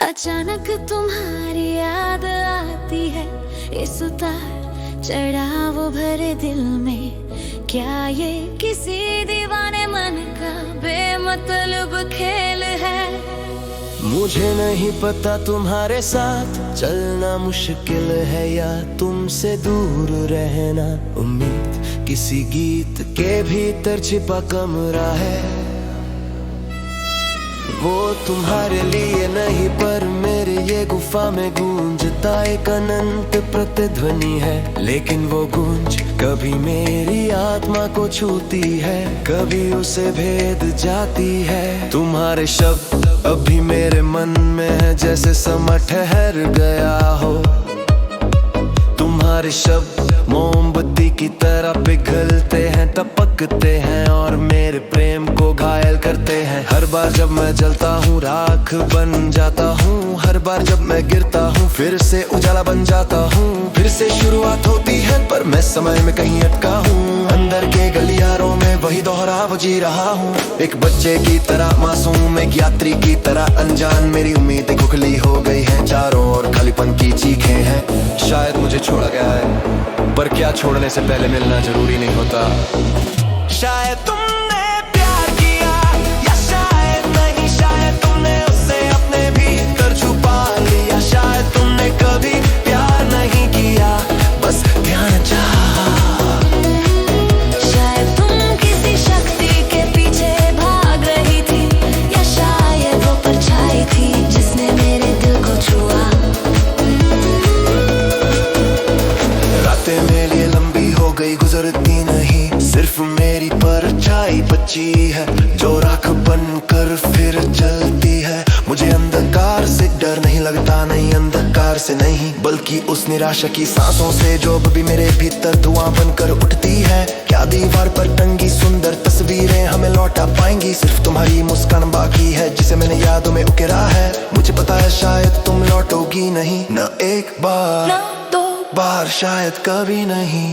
अचानक तुम्हारी याद आती है, इस उतार चढ़ाव भरे दिल में। क्या ये किसी दीवाने मन का बेमतलब खेल है? मुझे नहीं पता तुम्हारे साथ चलना मुश्किल है या तुमसे दूर रहना। उम्मीद किसी गीत के भीतर छिपा कमरा है। वो तुम्हारे लिए नहीं पर मेरे ये गुफा में गूंजता एक अनंत प्रतिध्वनि है। लेकिन वो गूंज कभी मेरी आत्मा को छूती है, कभी उसे भेद जाती है। तुम्हारे शब्द अभी मेरे मन में है, जैसे समा ठहर गया हो। तुम्हारे शब्द मोमबत्ती की तरह पिघलते हैं, टपकते हैं और मेरे प्रेम को घायल करते हैं। हर बार जब मैं जलता हूँ राख बन जाता हूँ, हर बार जब मैं गिरता हूँ फिर से उजाला बन जाता हूँ। फिर से शुरुआत होती है पर मैं समय में कहीं अटका हूँ। अंदर के गलियारों में वही दोहराव जी रहा हूँ। एक बच्चे की तरह मासूम, एक यात्री की तरह अनजान। मेरी उम्मीदें खोखली हो गई हैं, चारों ओर खालीपन की चीखें हैं। शायद मुझे छोड़ा गया है, पर क्या छोड़ने से पहले मिलना जरूरी नहीं होता। शायद तुमने प्यार किया या शायद नहीं, शायद तुमने उसे अपने भीतर छुपा लिया। शायद तुमने कभी प्यार नहीं किया, बस ध्यान चाहा। शायद तुम किसी शक्ति के पीछे भाग रही थी, या शायद वो परछाई थी जिसने मेरे दिल को छुआ। रातें मेरे लिए लंबी हो गई, गुजरती नहीं, सिर्फ मेरी परछाई बची है जो राख बनकर फिर जलती है। मुझे अंधकार से डर नहीं लगता, नहीं अंधकार से नहीं, बल्कि उस निराशा की सांसों से जो भी मेरे भीतर धुआं बनकर उठती है। क्या दीवार पर टंगी सुंदर तस्वीरें हमें लौटा पाएंगी? सिर्फ तुम्हारी मुस्कान बाकी है जिसे मैंने यादों में उकेरा है। मुझे पता है शायद तुम लौटोगी नहीं, न एक बार न दो बार, शायद कभी नहीं।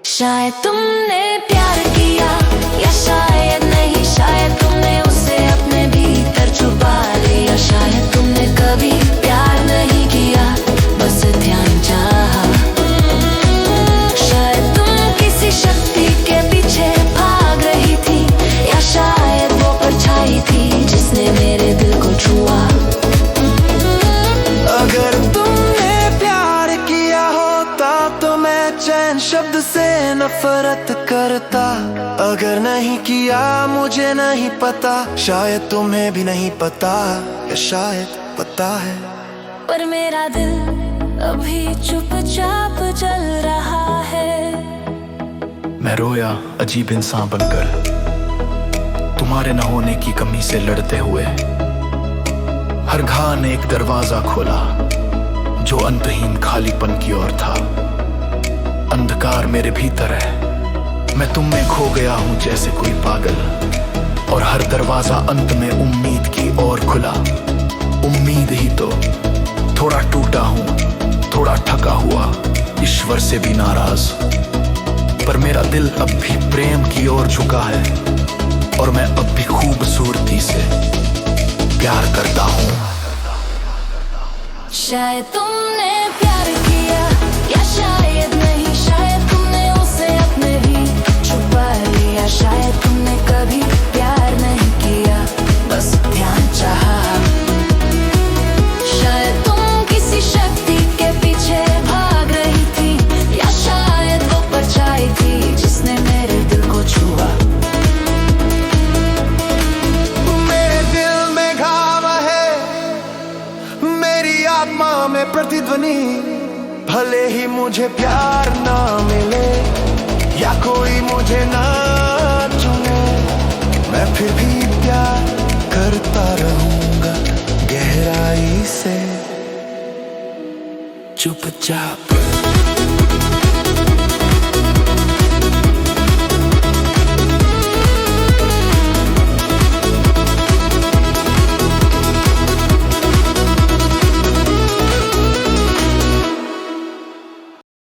शायद तुमने प्यार किया या शायद नहीं, शायद तुमने उसे अपने भीतर छुपा लिया। शायद तुमने कभी प्यार नहीं किया, बस ध्यान चाहा। शायद तुम किसी शक्ति के पीछे भाग रही थी, या शायद वो परछाई थी जिसने मेरे दिल को छुआ। अगर तुमने प्यार किया होता तो मैं चैन शब्द से नफरत करता। अगर नहीं किया मुझे नहीं पता, शायद तुम्हें भी नहीं पता, या शायद पता है। पर मेरा दिल अभी चुपचाप जल रहा है। मैं रोया अजीब इंसान बनकर, तुम्हारे न होने की कमी से लड़ते हुए। हर घाव ने एक दरवाजा खोला जो अंतहीन खालीपन की ओर था। अंधकार मेरे भीतर है, मैं तुम में खो गया हूं जैसे कोई पागल। और हर दरवाजा अंत में उम्मीद की ओर खुला। उम्मीद ही तो, थोड़ा टूटा हूं, थोड़ा थका हुआ, ईश्वर से भी नाराज। पर मेरा दिल अब भी प्रेम की ओर झुका है, और मैं अब भी खूबसूरती से प्यार करता हूं। शायद तुमने प्यार किया या शायद नहीं, शायद तुमने उसे अपने भी छुपा लिया। शायद तुमने कभी प्यार नहीं किया, बस ध्यान चाहा। शायद तुम किसी शक्ति के पीछे भाग रही थी, या शायद वो परछाई थी जिसने मेरे दिल को छुआ। मेरे दिल में घाव है, मेरी आत्मा में प्रतिध्वनि। भले ही मुझे प्यार ना मिले या कोई मुझे ना चुने, मैं फिर भी प्यार करता रहूंगा गहराई से, चुपचाप।